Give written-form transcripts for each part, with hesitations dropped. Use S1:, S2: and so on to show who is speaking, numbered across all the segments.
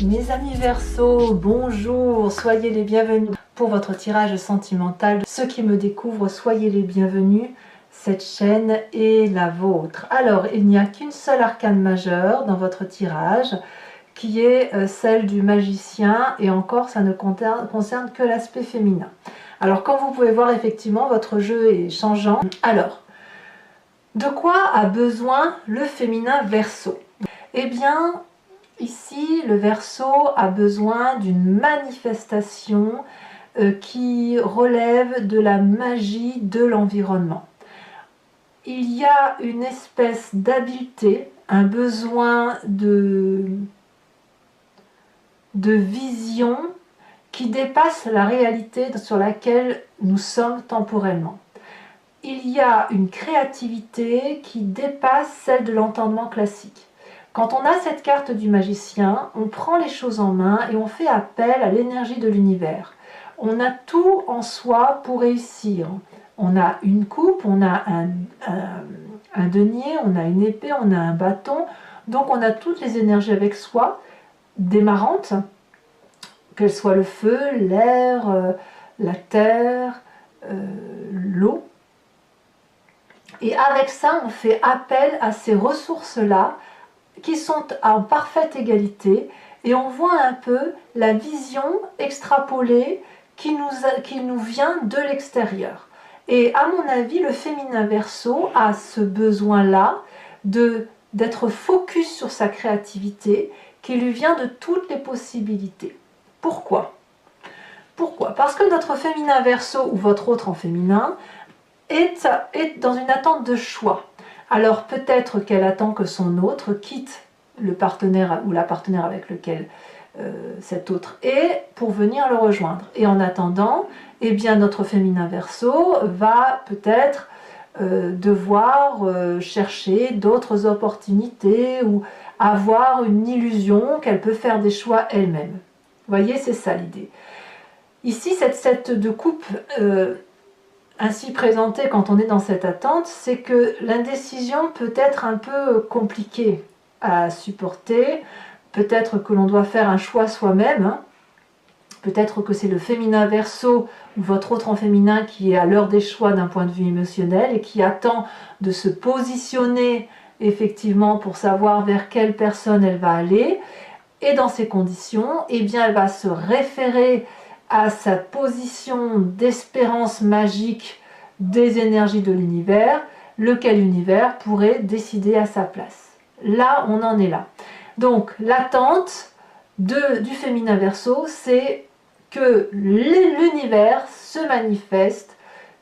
S1: Mes amis Verseau, bonjour, soyez les bienvenus pour votre tirage sentimental. Ceux qui me découvrent, soyez les bienvenus, cette chaîne est la vôtre. Alors, il n'y a qu'une seule arcane majeure dans votre tirage, qui est celle du magicien, et encore, ça ne concerne que l'aspect féminin. Alors, comme vous pouvez voir, effectivement, votre jeu est changeant. Alors, de quoi a besoin le féminin Verseau? Eh bien, ici, le Verseau a besoin d'une manifestation qui relève de la magie de l'environnement. Il y a une espèce d'habileté, un besoin de vision qui dépasse la réalité sur laquelle nous sommes temporellement. Il y a une créativité qui dépasse celle de l'entendement classique. Quand on a cette carte du magicien, on prend les choses en main et on fait appel à l'énergie de l'univers. On a tout en soi pour réussir. On a une coupe, on a un denier, on a une épée, on a un bâton. Donc on a toutes les énergies avec soi, démarrantes, qu'elles soient le feu, l'air, la terre, l'eau. Et avec ça, on fait appel à ces ressources-là qui sont en parfaite égalité, et on voit un peu la vision extrapolée qui nous vient de l'extérieur. Et à mon avis, le féminin Verseau a ce besoin-là d'être focus sur sa créativité qui lui vient de toutes les possibilités. Pourquoi? Parce que notre féminin Verseau, ou votre autre en féminin, est dans une attente de choix. Alors peut-être qu'elle attend que son autre quitte le partenaire ou la partenaire avec lequel cet autre est pour venir le rejoindre. Et en attendant, eh bien notre féminin Verseau va peut-être devoir chercher d'autres opportunités ou avoir une illusion qu'elle peut faire des choix elle-même. Vous voyez, c'est ça l'idée. Ici, cette 7 de coupe ainsi présentée quand on est dans cette attente, c'est que l'indécision peut être un peu compliquée à supporter. Peut-être que l'on doit faire un choix soi-même. Hein. Peut-être que c'est le féminin Verseau ou votre autre en féminin qui est à l'heure des choix d'un point de vue émotionnel et qui attend de se positionner effectivement pour savoir vers quelle personne elle va aller. Et dans ces conditions, eh bien, elle va se référer à sa position d'espérance magique des énergies de l'univers, lequel univers pourrait décider à sa place. Là, on en est là. Donc, l'attente du féminin Verseau, c'est que l'univers se manifeste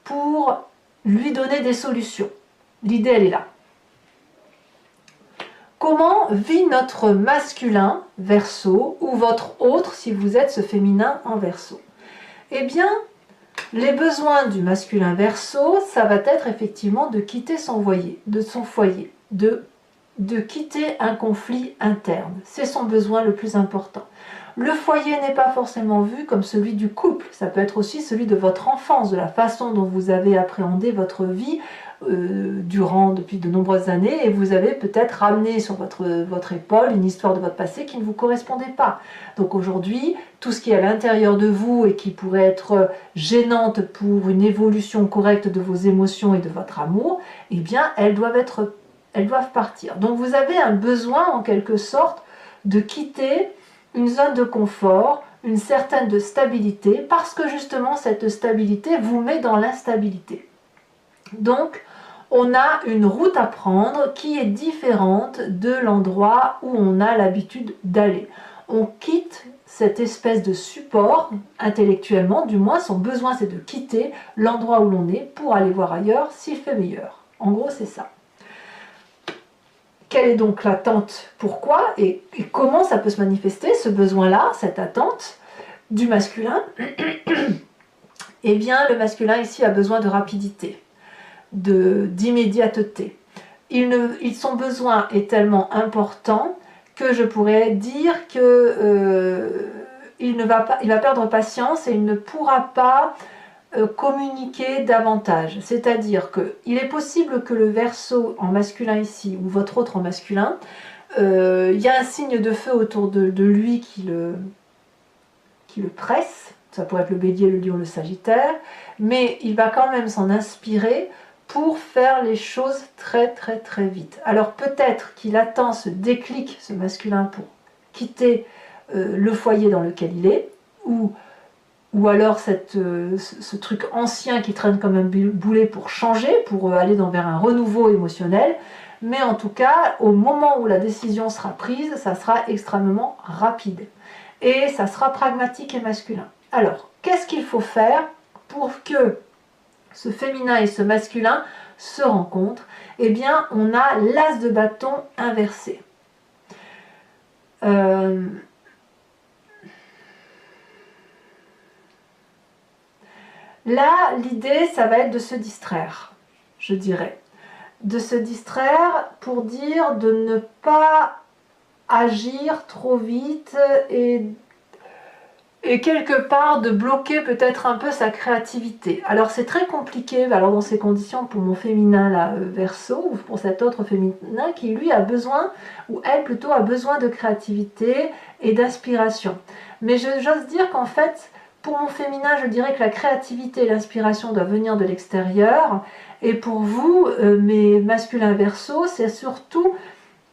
S1: pour lui donner des solutions. L'idée, elle est là. Comment vit notre masculin Verseau ou votre autre si vous êtes ce féminin en Verseau? Eh bien, les besoins du masculin Verseau, ça va être effectivement de quitter son foyer, de quitter un conflit interne. C'est son besoin le plus important. Le foyer n'est pas forcément vu comme celui du couple, ça peut être aussi celui de votre enfance, de la façon dont vous avez appréhendé votre vie depuis de nombreuses années, et vous avez peut-être ramené sur votre épaule une histoire de votre passé qui ne vous correspondait pas. Donc aujourd'hui, tout ce qui est à l'intérieur de vous et qui pourrait être gênante pour une évolution correcte de vos émotions et de votre amour, eh bien elles doivent partir. Donc vous avez un besoin en quelque sorte de quitter une zone de confort, une certaine stabilité, parce que justement cette stabilité vous met dans l'instabilité. Donc on a une route à prendre qui est différente de l'endroit où on a l'habitude d'aller. On quitte cette espèce de support intellectuellement, du moins son besoin c'est de quitter l'endroit où l'on est pour aller voir ailleurs s'il fait meilleur. En gros c'est ça. Quelle est donc l'attente? Pourquoi et comment ça peut se manifester, ce besoin-là, cette attente du masculin? Eh bien, le masculin ici a besoin de rapidité, d'immédiateté. Son besoin est tellement important que je pourrais dire que il va perdre patience et il ne pourra pas communiquer davantage. C'est-à-dire qu'il est possible que le Verseau en masculin ici, ou votre autre en masculin, Il y a un signe de feu autour de lui qui le presse. Ça pourrait être le bélier, le lion, le sagittaire. Mais il va quand même s'en inspirer pour faire les choses très très très vite. Alors peut-être qu'il attend ce déclic, ce masculin, pour quitter le foyer dans lequel il est, ou alors ce truc ancien qui traîne comme un boulet pour changer, pour aller vers un renouveau émotionnel. Mais en tout cas, au moment où la décision sera prise, ça sera extrêmement rapide. Et ça sera pragmatique et masculin. Alors, qu'est-ce qu'il faut faire pour que ce féminin et ce masculin se rencontrent? Eh bien, on a l'as de bâton inversé. Là, l'idée, ça va être de se distraire, je dirais. De se distraire pour dire de ne pas agir trop vite et quelque part de bloquer peut-être un peu sa créativité. Alors c'est très compliqué alors dans ces conditions pour mon féminin là, Verseau, ou pour cet autre féminin qui lui a besoin, ou elle plutôt a besoin de créativité et d'inspiration. Mais j'ose dire qu'en fait, pour mon féminin, je dirais que la créativité et l'inspiration doivent venir de l'extérieur. Et pour vous, mes masculins Verseau, c'est surtout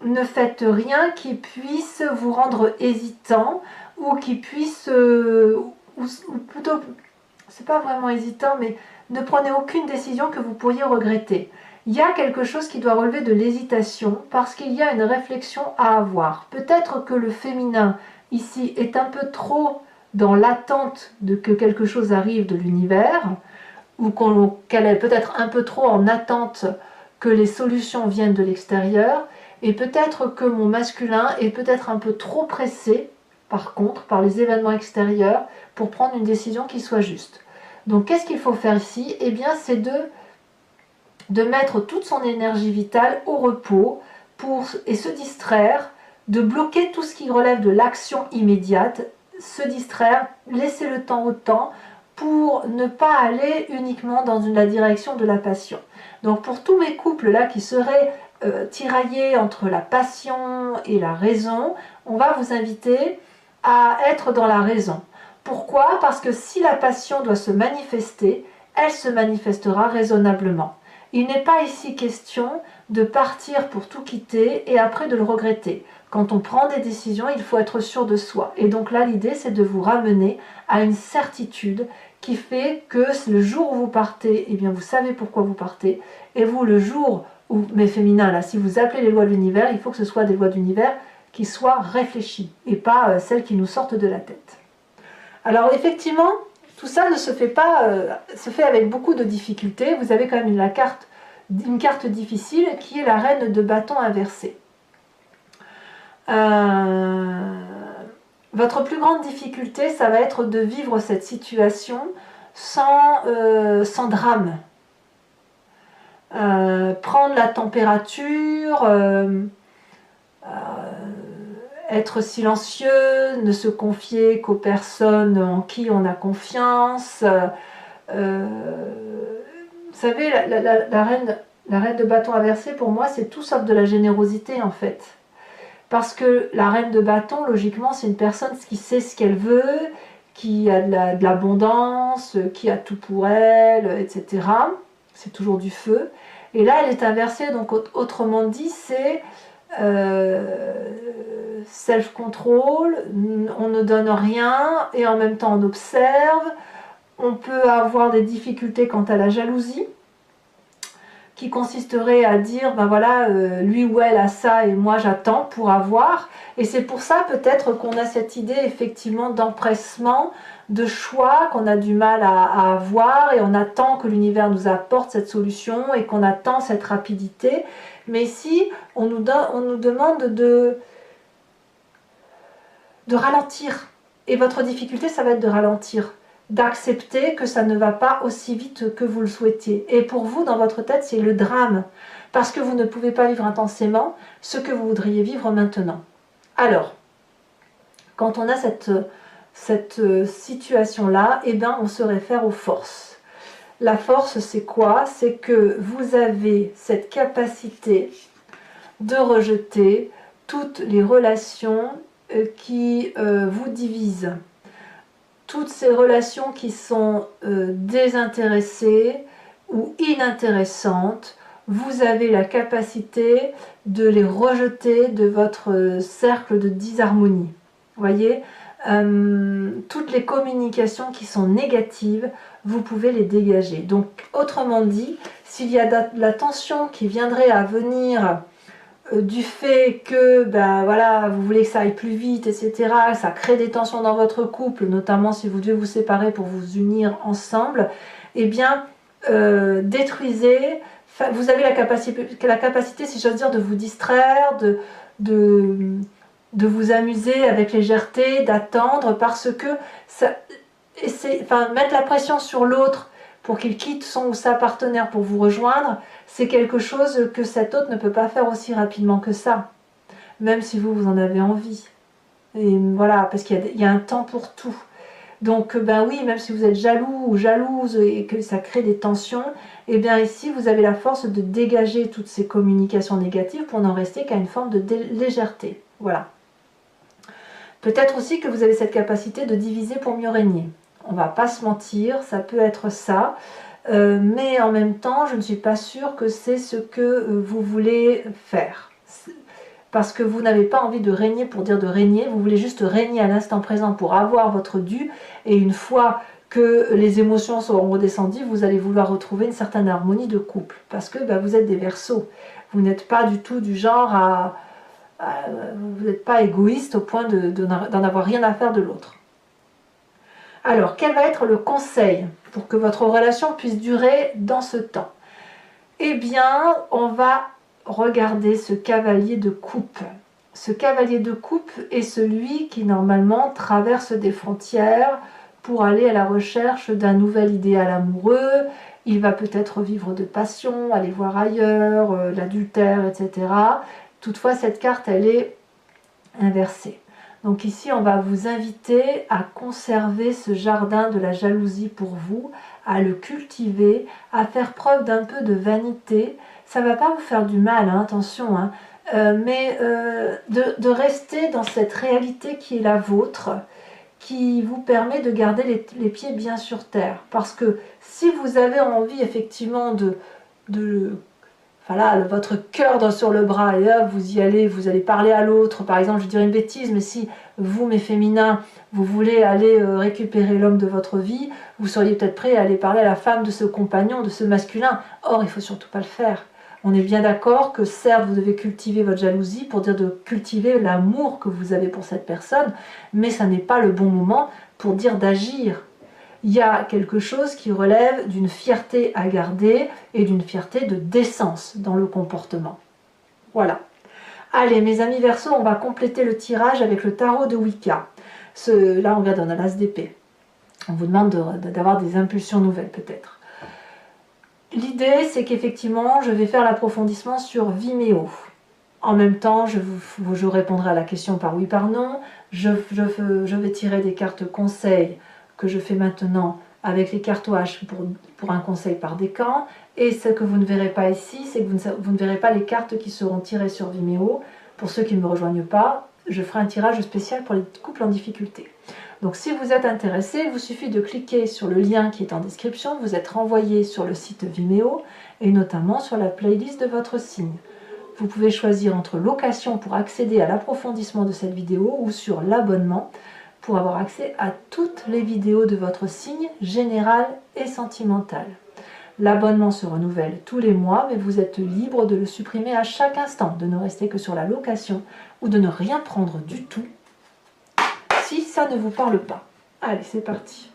S1: ne faites rien qui puisse vous rendre hésitant, ou qui puisse, ou plutôt, c'est pas vraiment hésitant, mais ne prenez aucune décision que vous pourriez regretter. Il y a quelque chose qui doit relever de l'hésitation, parce qu'il y a une réflexion à avoir. Peut-être que le féminin, ici, est un peu trop dans l'attente de que quelque chose arrive de l'univers, ou qu'elle est peut-être un peu trop en attente que les solutions viennent de l'extérieur, et peut-être que mon masculin est peut-être un peu trop pressé, par contre, par les événements extérieurs, pour prendre une décision qui soit juste. Donc qu'est-ce qu'il faut faire ici? Eh bien, c'est de mettre toute son énergie vitale au repos et se distraire, de bloquer tout ce qui relève de l'action immédiate, se distraire, laisser le temps au temps, pour ne pas aller uniquement dans la direction de la passion. Donc pour tous mes couples là qui seraient tiraillés entre la passion et la raison, on va vous inviter à être dans la raison. Pourquoi? Parce que si la passion doit se manifester, elle se manifestera raisonnablement. Il n'est pas ici question de partir pour tout quitter et après de le regretter. Quand on prend des décisions, il faut être sûr de soi. Et donc là, l'idée, c'est de vous ramener à une certitude qui fait que le jour où vous partez, eh bien, vous savez pourquoi vous partez. Et vous, le jour où, mais féminin, là, si vous appelez les lois de l'univers, il faut que ce soit des lois d'univers qui soient réfléchies et pas celles qui nous sortent de la tête. Alors effectivement, tout ça ne se fait pas, se fait avec beaucoup de difficultés. Vous avez quand même une carte difficile qui est la reine de bâton inversée. Votre plus grande difficulté, ça va être de vivre cette situation sans drame. Prendre la température, être silencieux, ne se confier qu'aux personnes en qui on a confiance. Vous savez, la reine de bâton inversée, pour moi, c'est tout sauf de la générosité, en fait. Parce que la reine de bâton, logiquement, c'est une personne qui sait ce qu'elle veut, qui a de l'abondance, qui a tout pour elle, etc. C'est toujours du feu. Et là, elle est inversée, donc autrement dit, c'est self-control, on ne donne rien et en même temps on observe. On peut avoir des difficultés quant à la jalousie, qui consisterait à dire, ben voilà, lui ou elle a ça et moi j'attends pour avoir. Et c'est pour ça peut-être qu'on a cette idée effectivement d'empressement, de choix qu'on a du mal à avoir, et on attend que l'univers nous apporte cette solution et qu'on attend cette rapidité. Mais ici, on nous demande de ralentir. Et votre difficulté, ça va être de ralentir, d'accepter que ça ne va pas aussi vite que vous le souhaitiez. Et pour vous, dans votre tête, c'est le drame, parce que vous ne pouvez pas vivre intensément ce que vous voudriez vivre maintenant. Alors, quand on a cette situation-là, eh bien, on se réfère aux forces. La force, c'est quoi? C'est que vous avez cette capacité de rejeter toutes les relations qui vous divisent, toutes ces relations qui sont désintéressées ou inintéressantes, vous avez la capacité de les rejeter de votre cercle de disharmonie. Voyez, toutes les communications qui sont négatives, vous pouvez les dégager. Donc, autrement dit, s'il y a de la tension qui viendrait à venir du fait que ben, voilà, vous voulez que ça aille plus vite, etc., ça crée des tensions dans votre couple, notamment si vous devez vous séparer pour vous unir ensemble, eh bien, détruisez. Vous avez la capacité, si j'ose dire, de vous distraire, de vous amuser avec légèreté, d'attendre, parce que ça, mettre la pression sur l'autre pour qu'il quitte son ou sa partenaire pour vous rejoindre, c'est quelque chose que cet autre ne peut pas faire aussi rapidement que ça, même si vous en avez envie. Et voilà, parce qu'il y a un temps pour tout. Donc, ben oui, même si vous êtes jaloux ou jalouse et que ça crée des tensions, eh bien ici, vous avez la force de dégager toutes ces communications négatives pour n'en rester qu'à une forme de légèreté. Voilà. Peut-être aussi que vous avez cette capacité de diviser pour mieux régner. On ne va pas se mentir, ça peut être ça. Mais en même temps, je ne suis pas sûre que c'est ce que vous voulez faire. Parce que vous n'avez pas envie de régner pour dire de régner, vous voulez juste régner à l'instant présent pour avoir votre dû, et une fois que les émotions seront redescendues, vous allez vouloir retrouver une certaine harmonie de couple. Parce que vous êtes des Verseaux. Vous n'êtes pas du tout du genre vous n'êtes pas égoïste au point d'en avoir rien à faire de l'autre. Alors, quel va être le conseil pour que votre relation puisse durer dans ce temps? Eh bien, on va regarder ce cavalier de coupe. Ce cavalier de coupe est celui qui, normalement, traverse des frontières pour aller à la recherche d'un nouvel idéal amoureux. Il va peut-être vivre de passion, aller voir ailleurs, l'adultère, etc. Toutefois, cette carte, elle est inversée. Donc ici, on va vous inviter à conserver ce jardin de la jalousie pour vous, à le cultiver, à faire preuve d'un peu de vanité. Ça ne va pas vous faire du mal, hein, attention, hein, mais de rester dans cette réalité qui est la vôtre, qui vous permet de garder les pieds bien sur terre. Parce que si vous avez envie effectivement voilà, votre cœur sur le bras, et là, vous allez parler à l'autre. Par exemple, je dirais une bêtise, mais si vous, mes féminins, vous voulez aller récupérer l'homme de votre vie, vous seriez peut-être prêt à aller parler à la femme de ce compagnon, de ce masculin. Or, il ne faut surtout pas le faire. On est bien d'accord que certes, vous devez cultiver votre jalousie pour dire de cultiver l'amour que vous avez pour cette personne, mais ça n'est pas le bon moment pour dire d'agir. Il y a quelque chose qui relève d'une fierté à garder et d'une fierté de décence dans le comportement. Voilà. Allez, mes amis Verseaux, on va compléter le tirage avec le tarot de Wicca. Là, on regarde, on a l'as d'épée. On vous demande d'avoir des impulsions nouvelles, peut-être. L'idée, c'est qu'effectivement, je vais faire l'approfondissement sur Vimeo. En même temps, je répondrai à la question par oui, par non. Je vais tirer des cartes conseils que je fais maintenant avec les cartouages pour un conseil par décan. Et ce que vous ne verrez pas ici, c'est que vous ne verrez pas les cartes qui seront tirées sur Vimeo. Pour ceux qui ne me rejoignent pas, je ferai un tirage spécial pour les couples en difficulté. Donc si vous êtes intéressé, il vous suffit de cliquer sur le lien qui est en description, vous êtes renvoyé sur le site Vimeo et notamment sur la playlist de votre signe. Vous pouvez choisir entre location pour accéder à l'approfondissement de cette vidéo ou sur l'abonnement pour avoir accès à toutes les vidéos de votre signe général et sentimental. L'abonnement se renouvelle tous les mois, mais vous êtes libre de le supprimer à chaque instant, de ne rester que sur la location ou de ne rien prendre du tout si ça ne vous parle pas. Allez, c'est parti.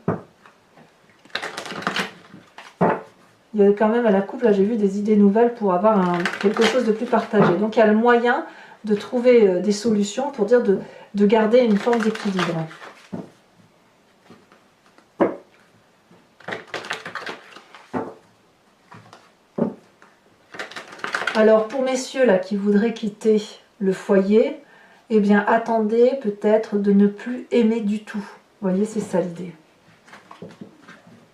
S1: Il y a quand même à la coupe, là j'ai vu des idées nouvelles pour avoir quelque chose de plus partagé. Donc il y a le moyen de trouver des solutions pour dire de garder une forme d'équilibre. Alors pour messieurs là qui voudraient quitter le foyer, eh bien attendez peut-être de ne plus aimer du tout. Vous voyez, c'est ça l'idée.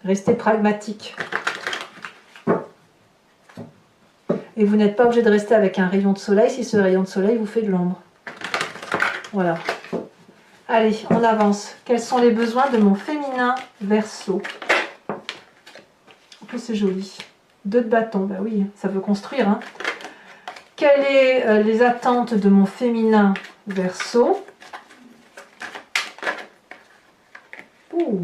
S1: Restez pragmatique. Et vous n'êtes pas obligé de rester avec un rayon de soleil si ce rayon de soleil vous fait de l'ombre. Voilà. Allez, on avance. Quels sont les besoins de mon féminin Verseau? En plus, c'est joli. 2 de bâton, bah oui, ça veut construire. Hein. Quelles sont les attentes de mon féminin Verseau? Ouh.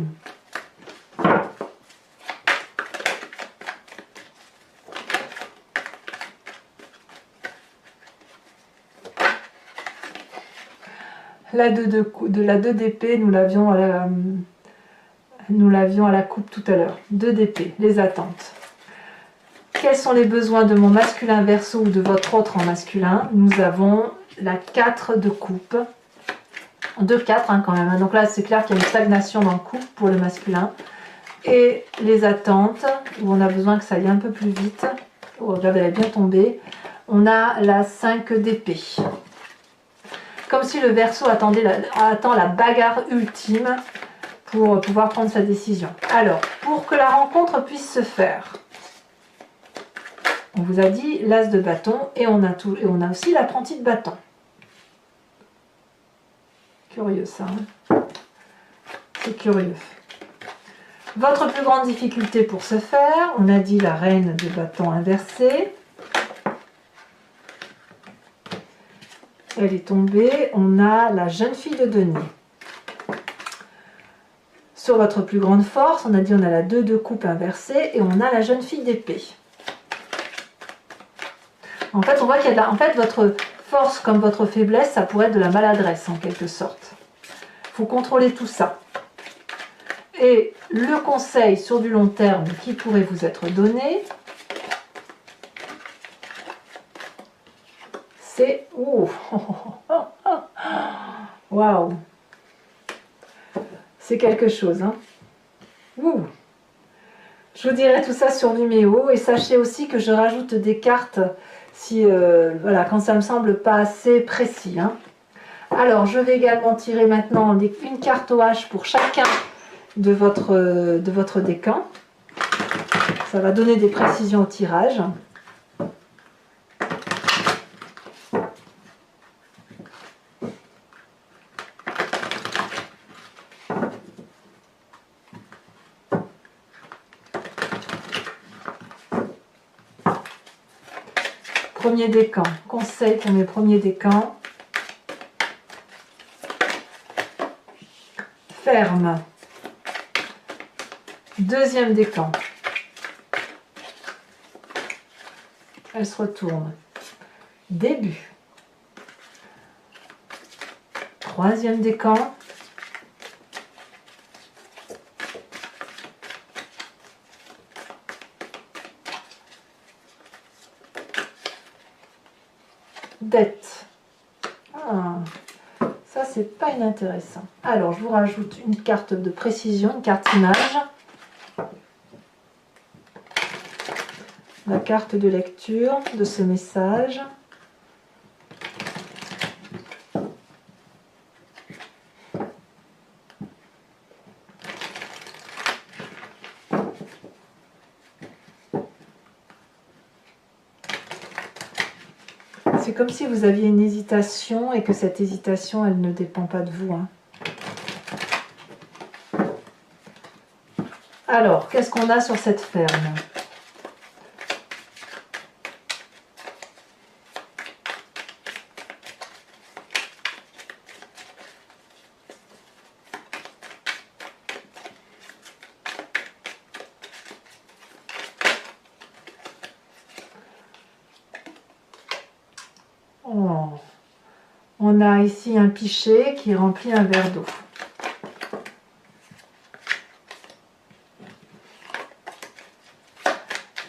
S1: La 2 d'épée, nous l'avions à la coupe tout à l'heure. 2 d'épée, les attentes. Quels sont les besoins de mon masculin Verseau ou de votre autre en masculin? Nous avons la 4 de coupe. 2-4 hein, quand même. Donc là, c'est clair qu'il y a une stagnation dans le couple pour le masculin. Et les attentes, où on a besoin que ça aille un peu plus vite. Oh, regardez, elle est bien tombée. On a la 5 d'épée. Comme si le Verseau attend la bagarre ultime pour pouvoir prendre sa décision. Alors, pour que la rencontre puisse se faire, on vous a dit l'as de bâton et on a aussi l'apprenti de bâton. Curieux ça. Hein, c'est curieux. Votre plus grande difficulté pour ce faire, on a dit la reine de bâton inversée. Elle est tombée. On a la jeune fille de denier. Sur votre plus grande force, on a dit on a la 2 de coupe inversée et on a la jeune fille d'épée. En fait, on voit qu'il y a votre force comme votre faiblesse, ça pourrait être de la maladresse en quelque sorte. Il faut contrôler tout ça. Et le conseil sur du long terme qui pourrait vous être donné, c'est... Waouh! C'est quelque chose. Hein. Ouh. Je vous dirai tout ça sur Vimeo. Et sachez aussi que je rajoute des cartes si, voilà, quand ça me semble pas assez précis. Hein. Alors, je vais également tirer maintenant une carte au H pour chacun de votre décan. Ça va donner des précisions au tirage. Premier décan, conseil pour mes premiers décans. Ferme. Deuxième décan. Elle se retourne. Début. Troisième décan. Dette. Ah, ça c'est pas inintéressant. Alors je vous rajoute une carte de précision, une carte image. La carte de lecture de ce message. C'est comme si vous aviez une hésitation et que cette hésitation, elle ne dépend pas de vous. Hein. Alors, qu'est-ce qu'on a sur cette ferme ? Oh. On a ici un pichet qui remplit un verre d'eau.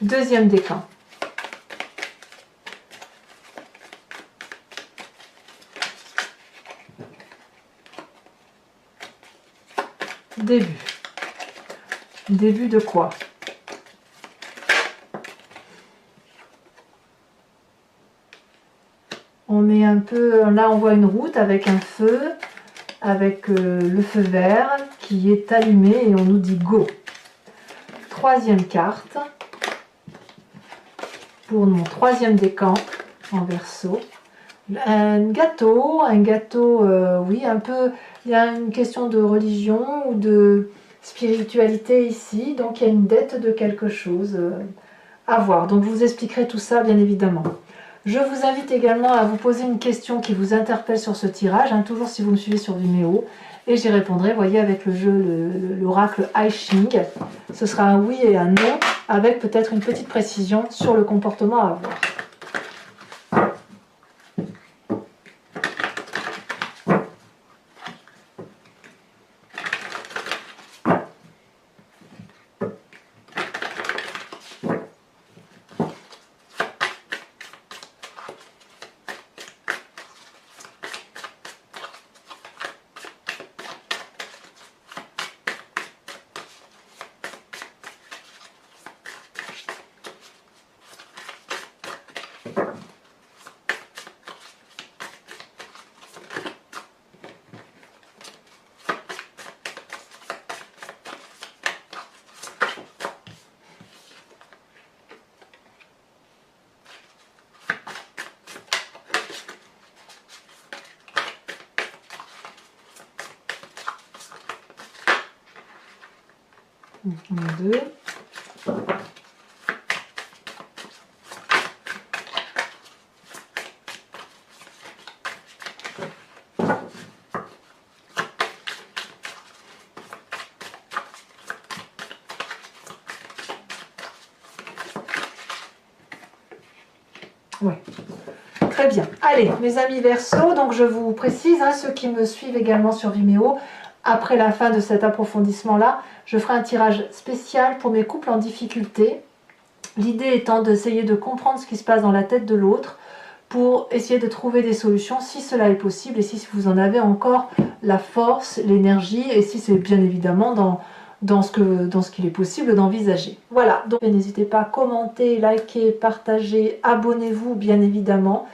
S1: Deuxième décan. Début. Début de quoi ? On est un peu... Là, on voit une route avec un feu, avec le feu vert qui est allumé et on nous dit go. Troisième carte. Pour mon troisième décan en Verseau, Un gâteau, oui, un peu, il y a une question de religion ou de spiritualité ici, donc il y a une dette de quelque chose à voir. Donc je vous expliquerai tout ça bien évidemment. Je vous invite également à vous poser une question qui vous interpelle sur ce tirage, hein, toujours si vous me suivez sur Vimeo, et j'y répondrai, voyez, avec le jeu, l'oracle I Ching. Ce sera un oui et un non, avec peut-être une petite précision sur le comportement à avoir. Deux. Ouais. Très bien. Allez, mes amis Verseau, donc je vous précise, hein, ceux qui me suivent également sur Vimeo, après la fin de cet approfondissement-là, je ferai un tirage spécial pour mes couples en difficulté. L'idée étant d'essayer de comprendre ce qui se passe dans la tête de l'autre pour essayer de trouver des solutions si cela est possible et si vous en avez encore la force, l'énergie et si c'est bien évidemment dans ce qu'il est possible d'envisager. Voilà, donc n'hésitez pas à commenter, liker, partager, abonnez-vous bien évidemment.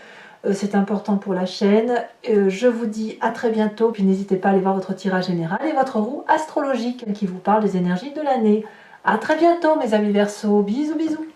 S1: C'est important pour la chaîne. Je vous dis à très bientôt, puis n'hésitez pas à aller voir votre tirage général et votre roue astrologique qui vous parle des énergies de l'année. À très bientôt mes amis Verseaux, bisous bisous.